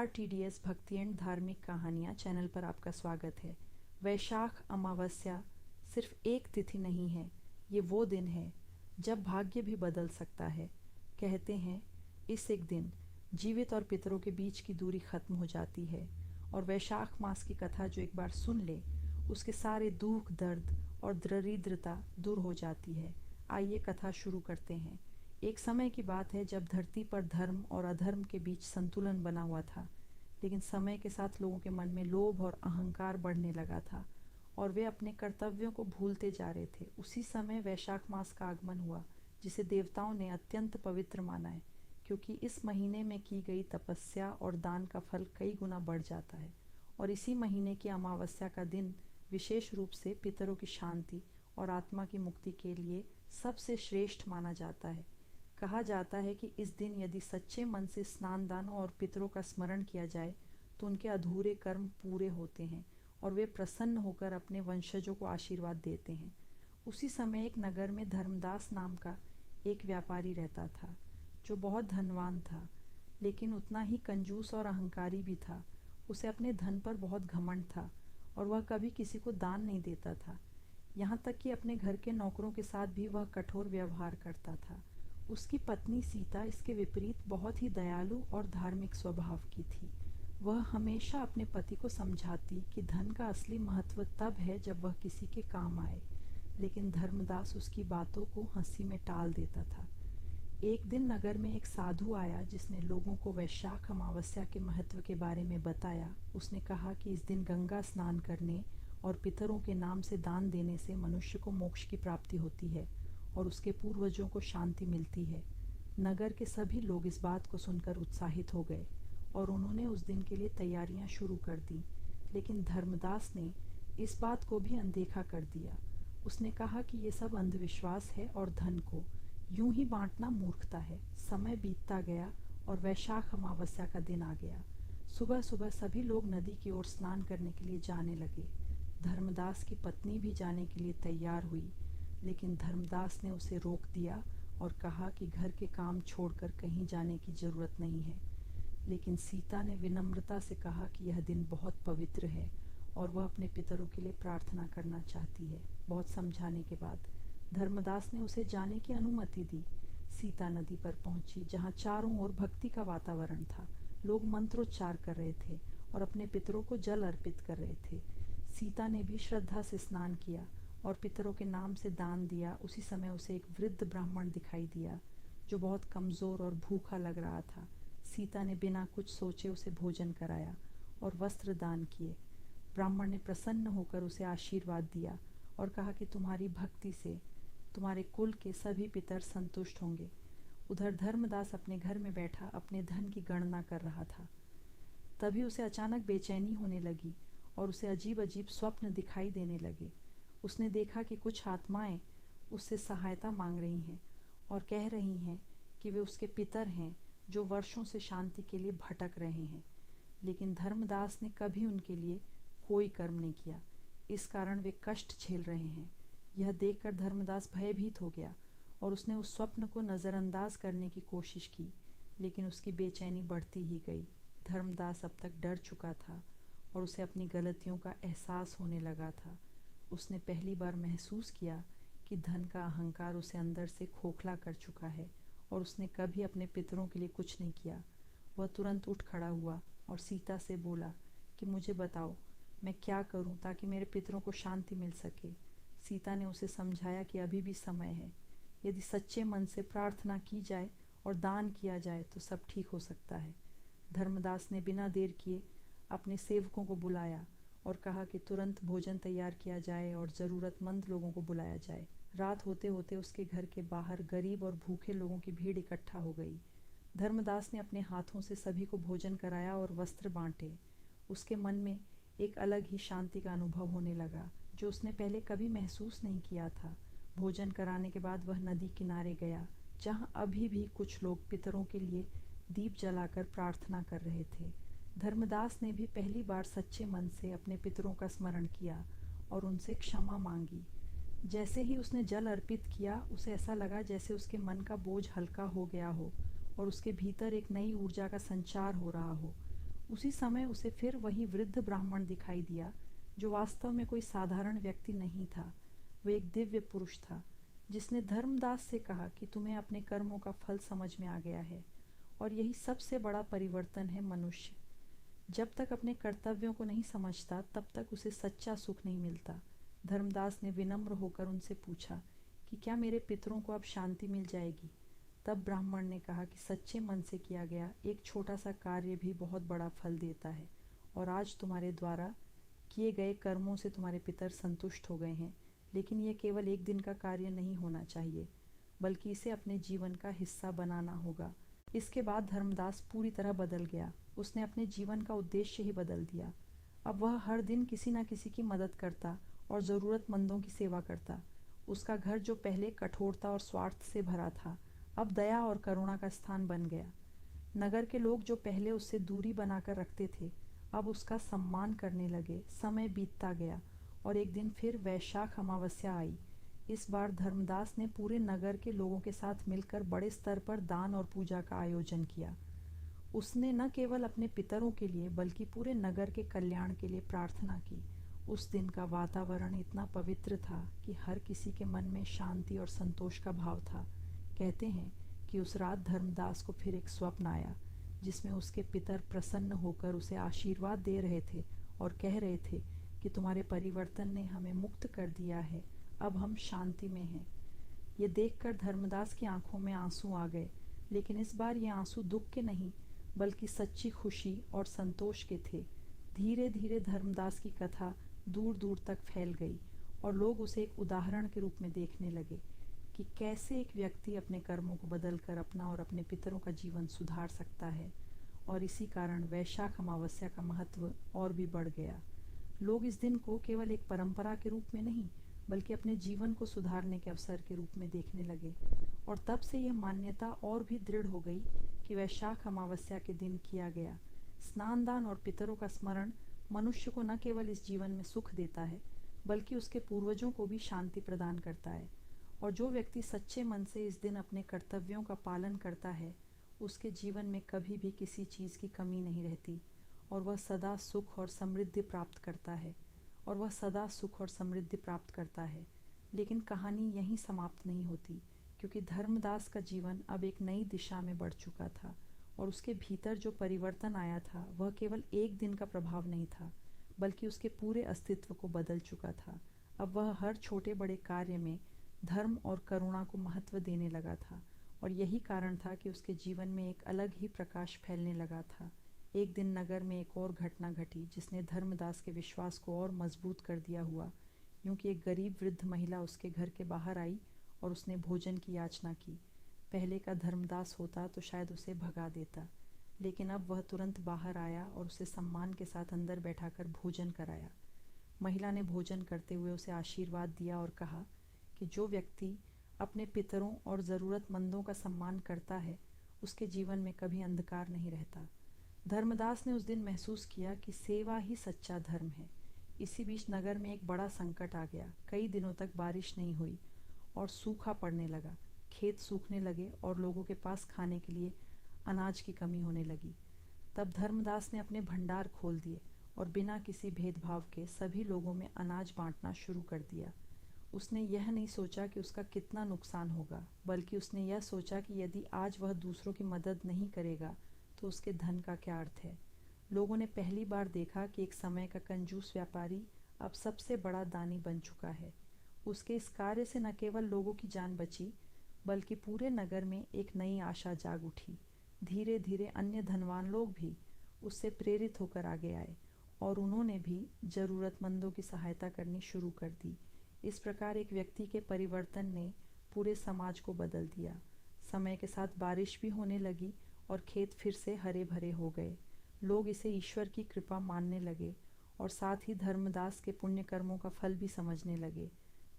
RTDS भक्ति and धार्मिक कहानियाँ चैनल पर आपका स्वागत है। वैशाख अमावस्या सिर्फ एक तिथि नहीं है, ये वो दिन है जब भाग्य भी बदल सकता है। कहते हैं इस एक दिन जीवित और पितरों के बीच की दूरी खत्म हो जाती है और वैशाख मास की कथा जो एक बार सुन ले उसके सारे दुख दर्द और दरिद्रता दूर हो जाती है। आइए कथा शुरू करते हैं। एक समय की बात है जब धरती पर धर्म और अधर्म के बीच संतुलन बना हुआ था, लेकिन समय के साथ लोगों के मन में लोभ और अहंकार बढ़ने लगा था और वे अपने कर्तव्यों को भूलते जा रहे थे। उसी समय वैशाख मास का आगमन हुआ, जिसे देवताओं ने अत्यंत पवित्र माना है, क्योंकि इस महीने में की गई तपस्या और दान का फल कई गुना बढ़ जाता है। और इसी महीने की अमावस्या का दिन विशेष रूप से पितरों की शांति और आत्मा की मुक्ति के लिए सबसे श्रेष्ठ माना जाता है। कहा जाता है कि इस दिन यदि सच्चे मन से स्नान दान और पितरों का स्मरण किया जाए तो उनके अधूरे कर्म पूरे होते हैं और वे प्रसन्न होकर अपने वंशजों को आशीर्वाद देते हैं। उसी समय एक नगर में धर्मदास नाम का एक व्यापारी रहता था, जो बहुत धनवान था, लेकिन उतना ही कंजूस और अहंकारी भी था। उसे अपने धन पर बहुत घमंड था और वह कभी किसी को दान नहीं देता था। यहाँ तक कि अपने घर के नौकरों के साथ भी वह कठोर व्यवहार करता था। उसकी पत्नी सीता इसके विपरीत बहुत ही दयालु और धार्मिक स्वभाव की थी। वह हमेशा अपने पति को समझाती कि धन का असली महत्व तब है जब वह किसी के काम आए, लेकिन धर्मदास उसकी बातों को हंसी में टाल देता था। एक दिन नगर में एक साधु आया जिसने लोगों को वैशाख अमावस्या के महत्व के बारे में बताया। उसने कहा कि इस दिन गंगा स्नान करने और पितरों के नाम से दान देने से मनुष्य को मोक्ष की प्राप्ति होती है और उसके पूर्वजों को शांति मिलती है। नगर के सभी लोग इस बात को सुनकर उत्साहित हो गए और उन्होंने उस दिन के लिए तैयारियां शुरू कर दी, लेकिन धर्मदास ने इस बात को भी अनदेखा कर दिया। उसने कहा कि ये सब अंधविश्वास है और धन को यूं ही बांटना मूर्खता है। समय बीतता गया और वैशाख अमावस्या का दिन आ गया। सुबह सुबह सभी लोग नदी की ओर स्नान करने के लिए जाने लगे। धर्मदास की पत्नी भी जाने के लिए तैयार हुई, लेकिन धर्मदास ने उसे रोक दिया और कहा कि घर के काम छोड़कर कहीं जाने की जरूरत नहीं है। लेकिन सीता ने विनम्रता से कहा कि यह दिन बहुत पवित्र है और वह अपने पितरों के लिए प्रार्थना करना चाहती है। बहुत समझाने के बाद धर्मदास ने उसे जाने की अनुमति दी। सीता नदी पर पहुंची, जहां चारों ओर भक्ति का वातावरण था। लोग मंत्रोच्चार कर रहे थे और अपने पितरों को जल अर्पित कर रहे थे। सीता ने भी श्रद्धा से स्नान किया और पितरों के नाम से दान दिया। उसी समय उसे एक वृद्ध ब्राह्मण दिखाई दिया जो बहुत कमज़ोर और भूखा लग रहा था। सीता ने बिना कुछ सोचे उसे भोजन कराया और वस्त्र दान किए। ब्राह्मण ने प्रसन्न होकर उसे आशीर्वाद दिया और कहा कि तुम्हारी भक्ति से तुम्हारे कुल के सभी पितर संतुष्ट होंगे। उधर धर्मदास अपने घर में बैठा अपने धन की गणना कर रहा था। तभी उसे अचानक बेचैनी होने लगी और उसे अजीब अजीब स्वप्न दिखाई देने लगे। उसने देखा कि कुछ आत्माएं उससे सहायता मांग रही हैं और कह रही हैं कि वे उसके पितर हैं जो वर्षों से शांति के लिए भटक रहे हैं, लेकिन धर्मदास ने कभी उनके लिए कोई कर्म नहीं किया। इस कारण वे कष्ट झेल रहे हैं। यह देखकर धर्मदास भयभीत हो गया और उसने उस स्वप्न को नज़रअंदाज करने की कोशिश की, लेकिन उसकी बेचैनी बढ़ती ही गई। धर्मदास अब तक डर चुका था और उसे अपनी गलतियों का एहसास होने लगा था। उसने पहली बार महसूस किया कि धन का अहंकार उसे अंदर से खोखला कर चुका है और उसने कभी अपने पितरों के लिए कुछ नहीं किया। वह तुरंत उठ खड़ा हुआ और सीता से बोला कि मुझे बताओ मैं क्या करूं ताकि मेरे पितरों को शांति मिल सके। सीता ने उसे समझाया कि अभी भी समय है। यदि सच्चे मन से प्रार्थना की जाए और दान किया जाए तो सब ठीक हो सकता है। धर्मदास ने बिना देर किए अपने सेवकों को बुलाया और कहा कि तुरंत भोजन तैयार किया जाए और ज़रूरतमंद लोगों को बुलाया जाए। रात होते होते उसके घर के बाहर गरीब और भूखे लोगों की भीड़ इकट्ठा हो गई। धर्मदास ने अपने हाथों से सभी को भोजन कराया और वस्त्र बांटे। उसके मन में एक अलग ही शांति का अनुभव होने लगा जो उसने पहले कभी महसूस नहीं किया था। भोजन कराने के बाद वह नदी किनारे गया, जहाँ अभी भी कुछ लोग पितरों के लिए दीप जलाकर प्रार्थना कर रहे थे। धर्मदास ने भी पहली बार सच्चे मन से अपने पितरों का स्मरण किया और उनसे क्षमा मांगी। जैसे ही उसने जल अर्पित किया, उसे ऐसा लगा जैसे उसके मन का बोझ हल्का हो गया हो और उसके भीतर एक नई ऊर्जा का संचार हो रहा हो। उसी समय उसे फिर वही वृद्ध ब्राह्मण दिखाई दिया, जो वास्तव में कोई साधारण व्यक्ति नहीं था। वह एक दिव्य पुरुष था, जिसने धर्मदास से कहा कि तुम्हें अपने कर्मों का फल समझ में आ गया है, और यही सबसे बड़ा परिवर्तन है मनुष्य। जब तक अपने कर्तव्यों को नहीं समझता, तब तक उसे सच्चा सुख नहीं मिलता। धर्मदास ने विनम्र होकर उनसे पूछा कि क्या मेरे पितरों को अब शांति मिल जाएगी? तब ब्राह्मण ने कहा कि सच्चे मन से किया गया एक छोटा सा कार्य भी बहुत बड़ा फल देता है, और आज तुम्हारे द्वारा किए गए कर्मों से तुम्हारे पितर संतुष्ट हो गए हैं। लेकिन यह केवल एक दिन का कार्य नहीं होना चाहिए, बल्कि इसे अपने जीवन का हिस्सा बनाना होगा। इसके बाद धर्मदास पूरी तरह बदल गया। उसने अपने जीवन का उद्देश्य ही बदल दिया। अब वह हर दिन किसी न किसी की मदद करता और ज़रूरतमंदों की सेवा करता। उसका घर, जो पहले कठोरता और स्वार्थ से भरा था, अब दया और करुणा का स्थान बन गया। नगर के लोग, जो पहले उससे दूरी बनाकर रखते थे, अब उसका सम्मान करने लगे। समय बीतता गया और एक दिन फिर वैशाख अमावस्या आई। इस बार धर्मदास ने पूरे नगर के लोगों के साथ मिलकर बड़े स्तर पर दान और पूजा का आयोजन किया। उसने न केवल अपने पितरों के लिए, बल्कि पूरे नगर के कल्याण के लिए प्रार्थना की। उस दिन का वातावरण इतना पवित्र था कि हर किसी के मन में शांति और संतोष का भाव था। कहते हैं कि उस रात धर्मदास को फिर एक स्वप्न आया, जिसमें उसके पितर प्रसन्न होकर उसे आशीर्वाद दे रहे थे और कह रहे थे कि तुम्हारे परिवर्तन ने हमें मुक्त कर दिया है, अब हम शांति में हैं। ये देखकर धर्मदास की आंखों में आंसू आ गए, लेकिन इस बार ये आंसू दुख के नहीं, बल्कि सच्ची खुशी और संतोष के थे। धीरे धीरे धर्मदास की कथा दूर दूर तक फैल गई और लोग उसे एक उदाहरण के रूप में देखने लगे कि कैसे एक व्यक्ति अपने कर्मों को बदलकर अपना और अपने पितरों का जीवन सुधार सकता है। और इसी कारण वैशाख अमावस्या का महत्व और भी बढ़ गया। लोग इस दिन को केवल एक परंपरा के रूप में नहीं, बल्कि अपने जीवन को सुधारने के अवसर के रूप में देखने लगे। और तब से यह मान्यता और भी दृढ़ हो गई कि वैशाख अमावस्या के दिन किया गया स्नान दान और पितरों का स्मरण मनुष्य को न केवल इस जीवन में सुख देता है, बल्कि उसके पूर्वजों को भी शांति प्रदान करता है। और जो व्यक्ति सच्चे मन से इस दिन अपने कर्तव्यों का पालन करता है, उसके जीवन में कभी भी किसी चीज़ की कमी नहीं रहती, और वह सदा सुख और समृद्धि प्राप्त करता है। लेकिन कहानी यहीं समाप्त नहीं होती, क्योंकि धर्मदास का जीवन अब एक नई दिशा में बढ़ चुका था, और उसके भीतर जो परिवर्तन आया था, वह केवल एक दिन का प्रभाव नहीं था, बल्कि उसके पूरे अस्तित्व को बदल चुका था। अब वह हर छोटे बड़े कार्य में धर्म और करुणा को महत्व देने लगा था, और यही कारण था कि उसके जीवन में एक अलग ही प्रकाश फैलने लगा था। एक दिन नगर में एक और घटना घटी, जिसने धर्मदास के विश्वास को और मजबूत कर दिया हुआ। यूँ कि एक गरीब वृद्ध महिला उसके घर के बाहर आई और उसने भोजन की याचना की। पहले का धर्मदास होता तो शायद उसे भगा देता, लेकिन अब वह तुरंत बाहर आया और उसे सम्मान के साथ अंदर बैठाकर भोजन कराया। महिला ने भोजन करते हुए उसे आशीर्वाद दिया और कहा कि जो व्यक्ति अपने पितरों और ज़रूरतमंदों का सम्मान करता है, उसके जीवन में कभी अंधकार नहीं रहता। धर्मदास ने उस दिन महसूस किया कि सेवा ही सच्चा धर्म है। इसी बीच नगर में एक बड़ा संकट आ गया। कई दिनों तक बारिश नहीं हुई और सूखा पड़ने लगा। खेत सूखने लगे और लोगों के पास खाने के लिए अनाज की कमी होने लगी। तब धर्मदास ने अपने भंडार खोल दिए और बिना किसी भेदभाव के सभी लोगों में अनाज बांटना शुरू कर दिया। उसने यह नहीं सोचा कि उसका कितना नुकसान होगा, बल्कि उसने यह सोचा कि यदि आज वह दूसरों की मदद नहीं करेगा तो उसके धन का क्या अर्थ है। लोगों ने पहली बार देखा कि एक समय का कंजूस व्यापारी अब सबसे बड़ा दानी बन चुका है। उसके इस कार्य से न केवल लोगों की जान बची, बल्कि पूरे नगर में एक नई आशा जाग उठी। धीरे धीरे अन्य धनवान लोग भी उससे प्रेरित होकर आगे आए और उन्होंने भी ज़रूरतमंदों की सहायता करनी शुरू कर दी। इस प्रकार एक व्यक्ति के परिवर्तन ने पूरे समाज को बदल दिया। समय के साथ बारिश भी होने लगी और खेत फिर से हरे भरे हो गए। लोग इसे ईश्वर की कृपा मानने लगे और साथ ही धर्मदास के पुण्य कर्मों का फल भी समझने लगे।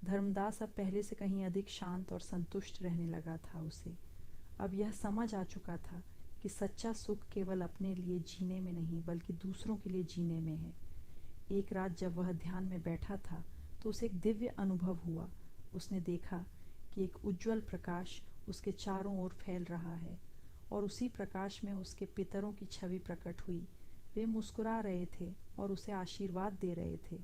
धर्मदास अब पहले से कहीं अधिक शांत और संतुष्ट रहने लगा था। उसे अब यह समझ आ चुका था कि सच्चा सुख केवल अपने लिए जीने में नहीं, बल्कि दूसरों के लिए जीने में है। एक रात जब वह ध्यान में बैठा था तो उसे एक दिव्य अनुभव हुआ। उसने देखा कि एक उज्जवल प्रकाश उसके चारों ओर फैल रहा है और उसी प्रकाश में उसके पितरों की छवि प्रकट हुई। वे मुस्कुरा रहे थे और उसे आशीर्वाद दे रहे थे।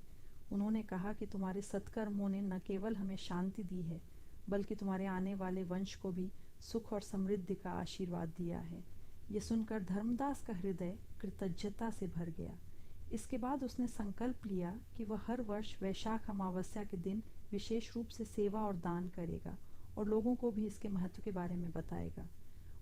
उन्होंने कहा कि तुम्हारे सत्कर्मों ने न केवल हमें शांति दी है, बल्कि तुम्हारे आने वाले वंश को भी सुख और समृद्धि का आशीर्वाद दिया है। ये सुनकर धर्मदास का हृदय कृतज्ञता से भर गया। इसके बाद उसने संकल्प लिया कि वह हर वर्ष वैशाख अमावस्या के दिन विशेष रूप से सेवा और दान करेगा और लोगों को भी इसके महत्व के बारे में बताएगा।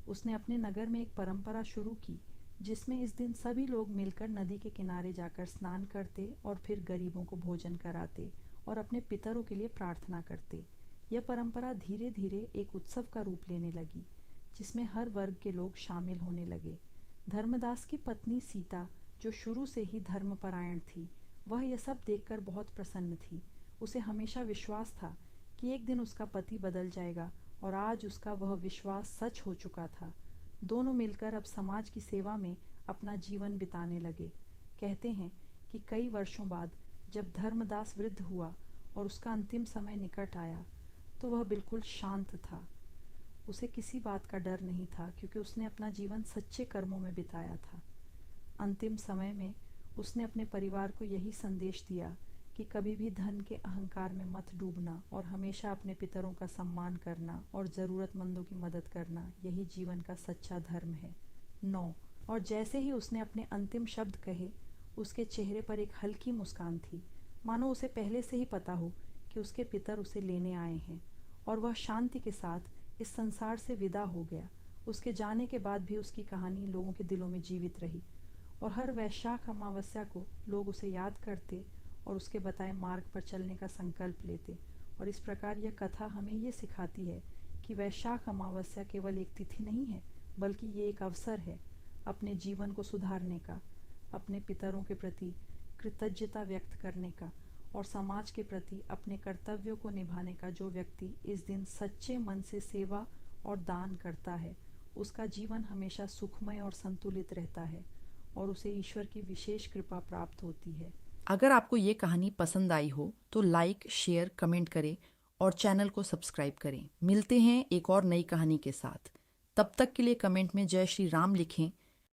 उसने अपने नगर में एक परंपरा शुरू की, जिसमें इस दिन सभी लोग मिलकर नदी के किनारे जाकर स्नान करते और फिर गरीबों को भोजन कराते और अपने पितरों के लिए प्रार्थना करते। यह परंपरा धीरे धीरे एक उत्सव का रूप लेने लगी, जिसमें हर वर्ग के लोग शामिल होने लगे। धर्मदास की पत्नी सीता, जो शुरू से ही धर्मपरायण थी, वह यह सब देखकर बहुत प्रसन्न थी। उसे हमेशा विश्वास था कि एक दिन उसका पति बदल जाएगा, और आज उसका वह विश्वास सच हो चुका था। दोनों मिलकर अब समाज की सेवा में अपना जीवन बिताने लगे। कहते हैं कि कई वर्षों बाद जब धर्मदास वृद्ध हुआ और उसका अंतिम समय निकट आया, तो वह बिल्कुल शांत था। उसे किसी बात का डर नहीं था, क्योंकि उसने अपना जीवन सच्चे कर्मों में बिताया था। अंतिम समय में उसने अपने परिवार को यही संदेश दिया कि कभी भी धन के अहंकार में मत डूबना और हमेशा अपने पितरों का सम्मान करना और ज़रूरतमंदों की मदद करना, यही जीवन का सच्चा धर्म है। 9। और जैसे ही उसने अपने अंतिम शब्द कहे, उसके चेहरे पर एक हल्की मुस्कान थी, मानो उसे पहले से ही पता हो कि उसके पितर उसे लेने आए हैं, और वह शांति के साथ इस संसार से विदा हो गया। उसके जाने के बाद भी उसकी कहानी लोगों के दिलों में जीवित रही, और हर वैशाख अमावस्या को लोग उसे याद करते और उसके बताए मार्ग पर चलने का संकल्प लेते। और इस प्रकार यह कथा हमें ये सिखाती है कि वैशाख अमावस्या केवल एक तिथि नहीं है, बल्कि ये एक अवसर है अपने जीवन को सुधारने का, अपने पितरों के प्रति कृतज्ञता व्यक्त करने का, और समाज के प्रति अपने कर्तव्यों को निभाने का। जो व्यक्ति इस दिन सच्चे मन से सेवा और दान करता है, उसका जीवन हमेशा सुखमय और संतुलित रहता है, और उसे ईश्वर की विशेष कृपा प्राप्त होती है। अगर आपको ये कहानी पसंद आई हो तो लाइक, शेयर, कमेंट करें और चैनल को सब्सक्राइब करें। मिलते हैं एक और नई कहानी के साथ। तब तक के लिए कमेंट में जय श्री राम लिखें